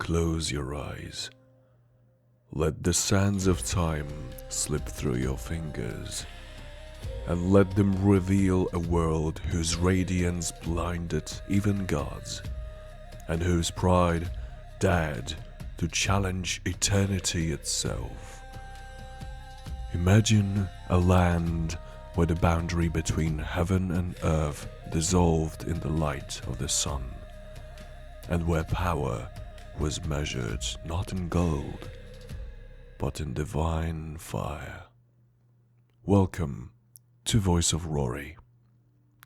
Close your eyes. Let the sands of time slip through your fingers, and let them reveal a world whose radiance blinded even gods, and whose pride dared to challenge eternity itself. Imagine a land where the boundary between heaven and earth dissolved in the light of the sun, and where power was measured not in gold, but in divine fire. Welcome to Voice of Rory.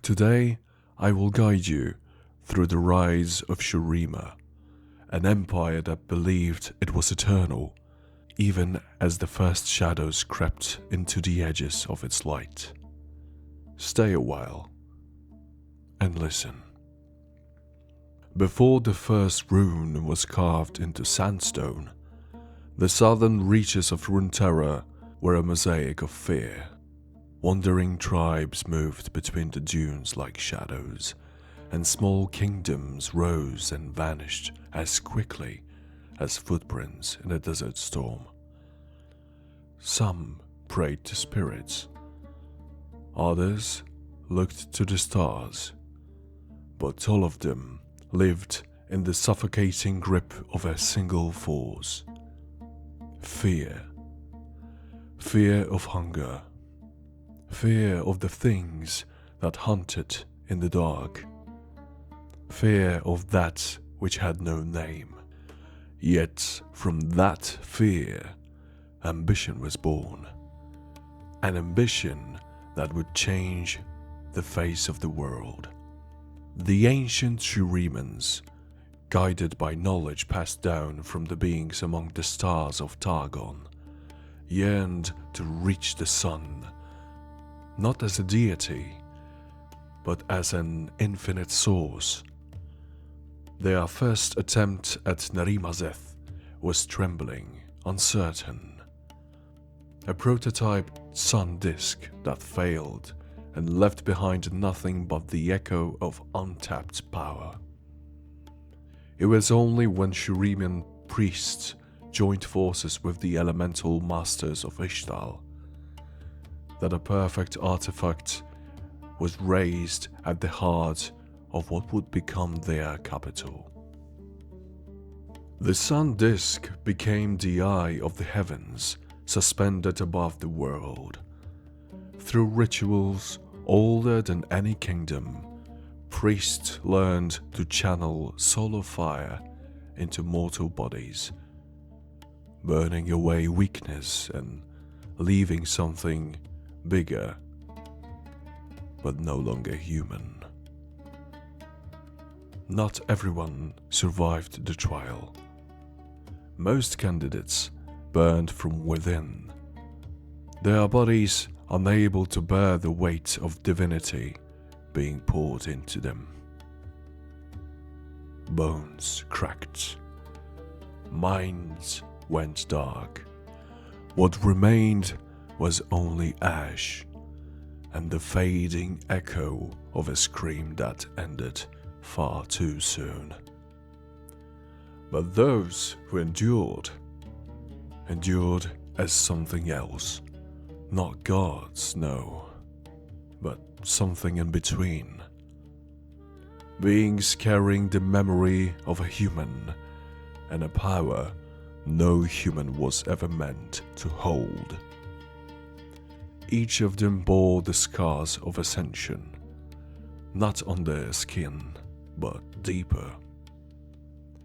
Today, I will guide you through the rise of Shurima, an empire that believed it was eternal, even as the first shadows crept into the edges of its light. Stay a while and listen. Before the first rune was carved into sandstone, the southern reaches of Runeterra were a mosaic of fear. Wandering tribes moved between the dunes like shadows, and small kingdoms rose and vanished as quickly as footprints in a desert storm. Some prayed to spirits, others looked to the stars, but all of them lived in the suffocating grip of a single force: fear. Fear of hunger. Fear of the things that hunted in the dark. Fear of that which had no name. Yet from that fear, ambition was born. An ambition that would change the face of the world. The ancient Shurimans, guided by knowledge passed down from the beings among the stars of Targon, yearned to reach the sun, not as a deity, but as an infinite source. Their first attempt at Narimazeth was trembling, uncertain. A prototype sun disk that failed and left behind nothing but the echo of untapped power. It was only when Shuriman priests joined forces with the elemental masters of Ishtal that a perfect artifact was raised at the heart of what would become their capital. The sun disk became the eye of the heavens, suspended above the world. Through rituals older than any kingdom, priests learned to channel solar fire into mortal bodies, burning away weakness and leaving something bigger, but no longer human. Not everyone survived the trial. Most candidates burned from within, their bodies unable to bear the weight of divinity being poured into them. Bones cracked. Minds went dark. What remained was only ash and the fading echo of a scream that ended far too soon. But those who endured as something else. Not gods, no, but something in between. Beings carrying the memory of a human and a power no human was ever meant to hold. Each of them bore the scars of ascension, not on their skin, but deeper,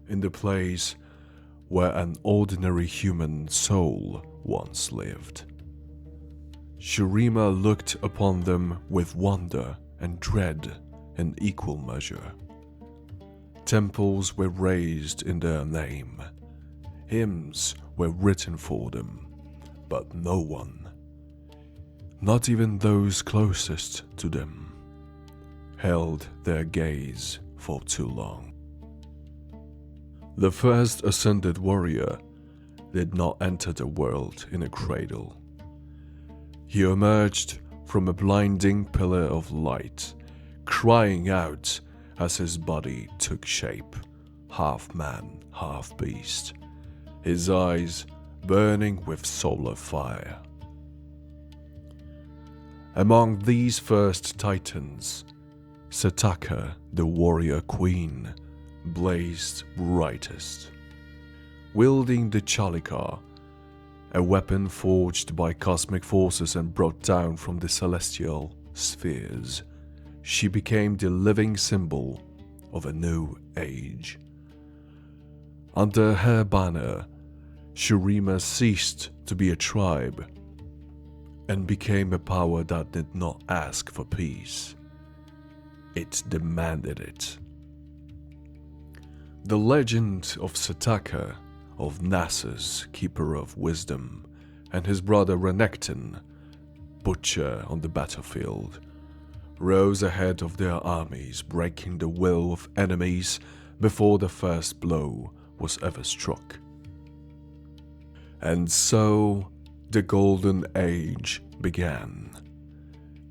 in the place where an ordinary human soul once lived. Shurima looked upon them with wonder and dread in equal measure. Temples were raised in their name. Hymns were written for them, but no one, not even those closest to them, held their gaze for too long. The first ascended warrior did not enter the world in a cradle. He emerged from a blinding pillar of light, crying out as his body took shape, half man, half beast, his eyes burning with solar fire. Among these first titans, Setaka, the warrior queen, blazed brightest. Wielding the Chalika, a weapon forged by cosmic forces and brought down from the celestial spheres, she became the living symbol of a new age. Under her banner, Shurima ceased to be a tribe and became a power that did not ask for peace. It demanded it. The legend of Setaka, of Nasus, keeper of wisdom, and his brother Renekton, butcher on the battlefield, rose ahead of their armies, breaking the will of enemies before the first blow was ever struck. And so the Golden Age began,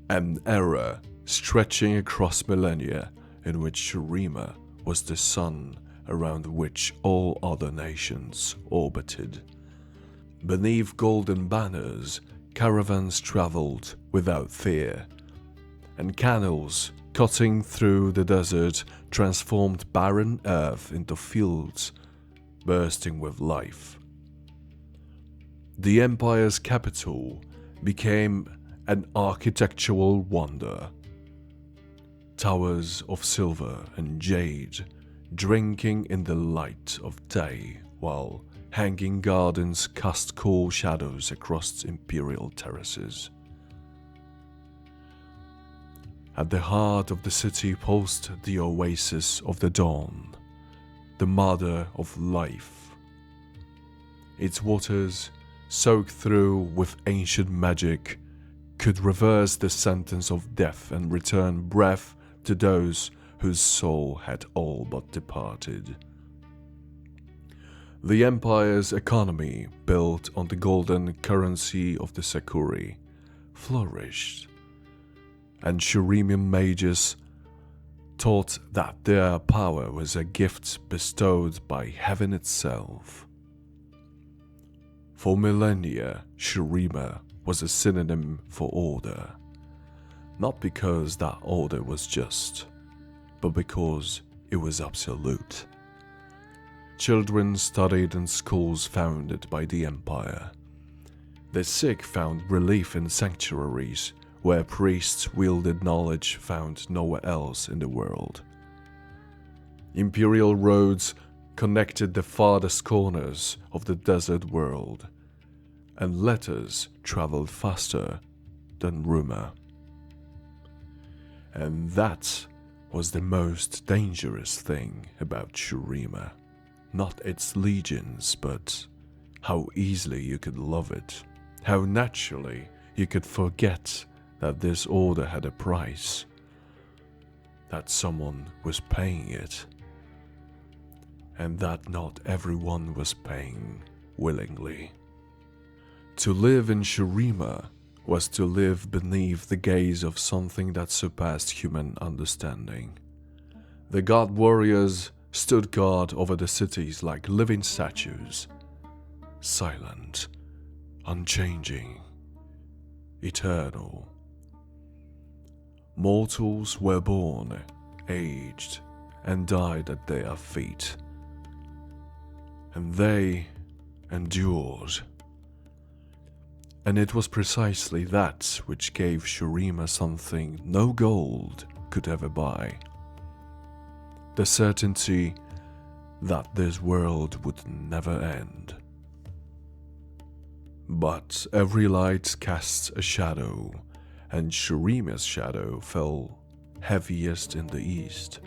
an era stretching across millennia in which Shurima was the sun around which all other nations orbited. Beneath golden banners, caravans traveled without fear, and canals cutting through the desert transformed barren earth into fields bursting with life. The empire's capital became an architectural wonder. Towers of silver and jade drinking in the light of day, while hanging gardens cast cool shadows across imperial terraces. At the heart of the city pulsed the oasis of the dawn, the mother of life. Its waters, soaked through with ancient magic, could reverse the sentence of death and return breath to those whose soul had all but departed. The empire's economy, built on the golden currency of the Sakuri, flourished, and Shurimian mages taught that their power was a gift bestowed by heaven itself. For millennia, Shurima was a synonym for order, not because that order was just, but because it was absolute. Children studied in schools founded by the empire. The sick found relief in sanctuaries where priests wielded knowledge found nowhere else in the world. Imperial roads connected the farthest corners of the desert world, and letters traveled faster than rumor. And that was the most dangerous thing about Shurima. Not its legions, but how easily you could love it, how naturally you could forget that this order had a price, that someone was paying it, and that not everyone was paying willingly. To live in Shurima was to live beneath the gaze of something that surpassed human understanding. The god warriors stood guard over the cities like living statues, silent, unchanging, eternal. Mortals were born, aged, and died at their feet, and they endured. And it was precisely that which gave Shurima something no gold could ever buy: the certainty that this world would never end. But every light casts a shadow, and Shurima's shadow fell heaviest in the east,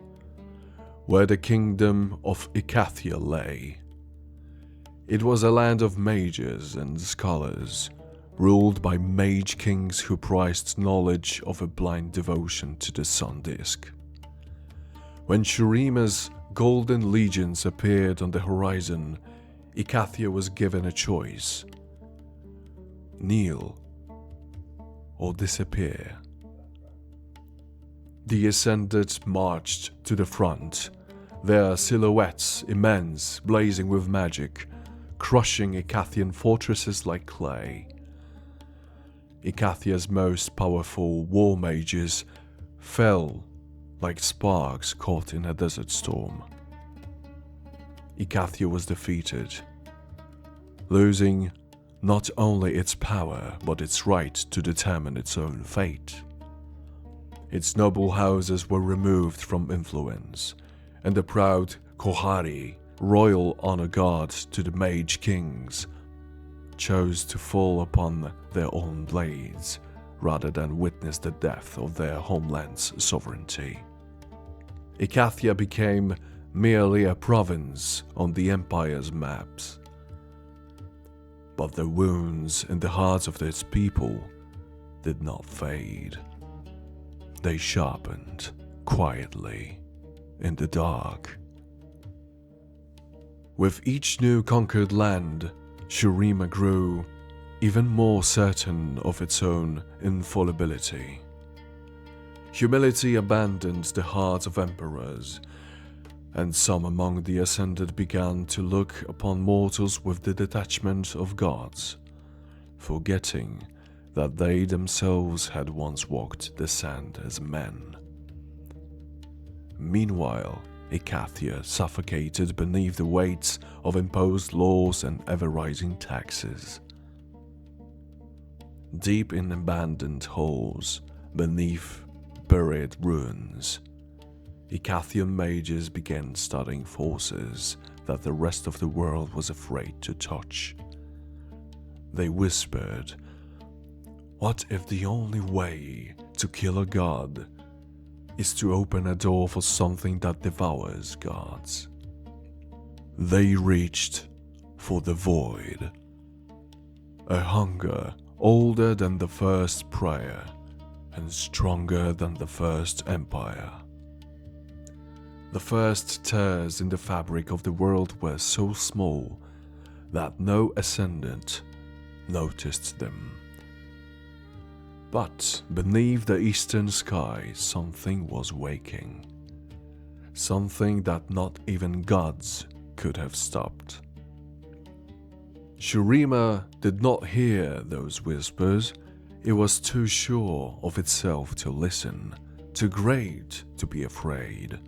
where the kingdom of Icathia lay. It was a land of mages and scholars, ruled by mage kings who prized knowledge over blind devotion to the sun disk. When Shurima's golden legions appeared on the horizon, Icathia was given a choice: kneel or disappear. The Ascended marched to the front, their silhouettes immense, blazing with magic, crushing Icathian fortresses like clay. Icathia's most powerful war mages fell like sparks caught in a desert storm. Icathia was defeated, losing not only its power but its right to determine its own fate. Its noble houses were removed from influence, and the proud Kohari, royal honor guards to the mage kings, chose to fall upon their own blades rather than witness the death of their homeland's sovereignty. Icathia became merely a province on the Empire's maps. But the wounds in the hearts of its people did not fade. They sharpened quietly in the dark. With each new conquered land, Shurima grew even more certain of its own infallibility. Humility abandoned the hearts of emperors, and some among the ascended began to look upon mortals with the detachment of gods, forgetting that they themselves had once walked the sand as men. Meanwhile, Icathia suffocated beneath the weights of imposed laws and ever-rising taxes. Deep in abandoned halls, beneath buried ruins, Icathian mages began studying forces that the rest of the world was afraid to touch. They whispered, "What if the only way to kill a god is to open a door for something that devours gods?" They reached for the void, a hunger older than the first prayer and stronger than the first empire. The first tears in the fabric of the world were so small that no ascendant noticed them. But beneath the eastern sky, something was waking. Something that not even gods could have stopped. Shurima did not hear those whispers. It was too sure of itself to listen, too great to be afraid.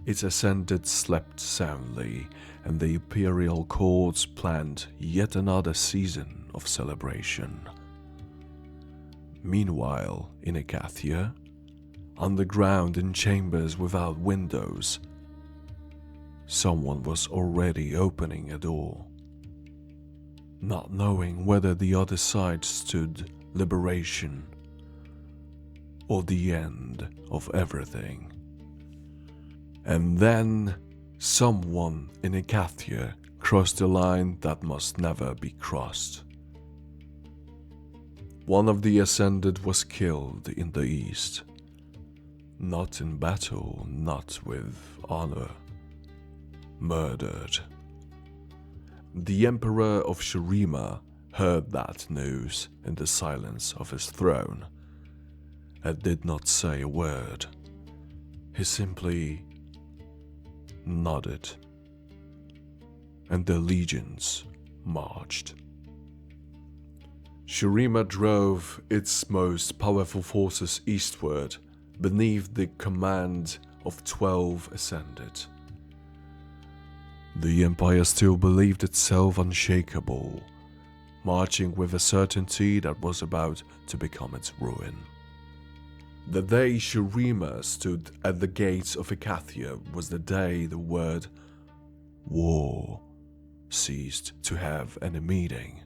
Its ascended slept soundly, and the imperial courts planned yet another season of celebration. Meanwhile, in Icathia, underground in chambers without windows, someone was already opening a door. Not knowing whether the other side stood liberation or the end of everything. And then someone in Icathia crossed a line that must never be crossed. One of the ascended was killed in the east, not in battle, not with honor, murdered. The Emperor of Shurima heard that news in the silence of his throne and did not say a word. He simply nodded, and the legions marched. Shurima drove its most powerful forces eastward beneath the command of 12 ascended. The Empire still believed itself unshakable, marching with a certainty that was about to become its ruin. The day Shurima stood at the gates of Icathia was the day the word war ceased to have any meaning.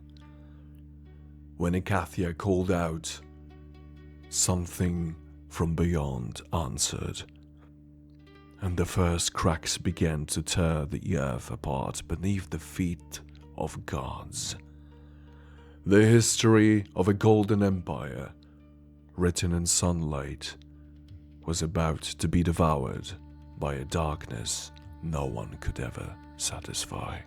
When Icathia called out, something from beyond answered, and the first cracks began to tear the earth apart beneath the feet of gods. The history of a golden empire, written in sunlight, was about to be devoured by a darkness no one could ever satisfy.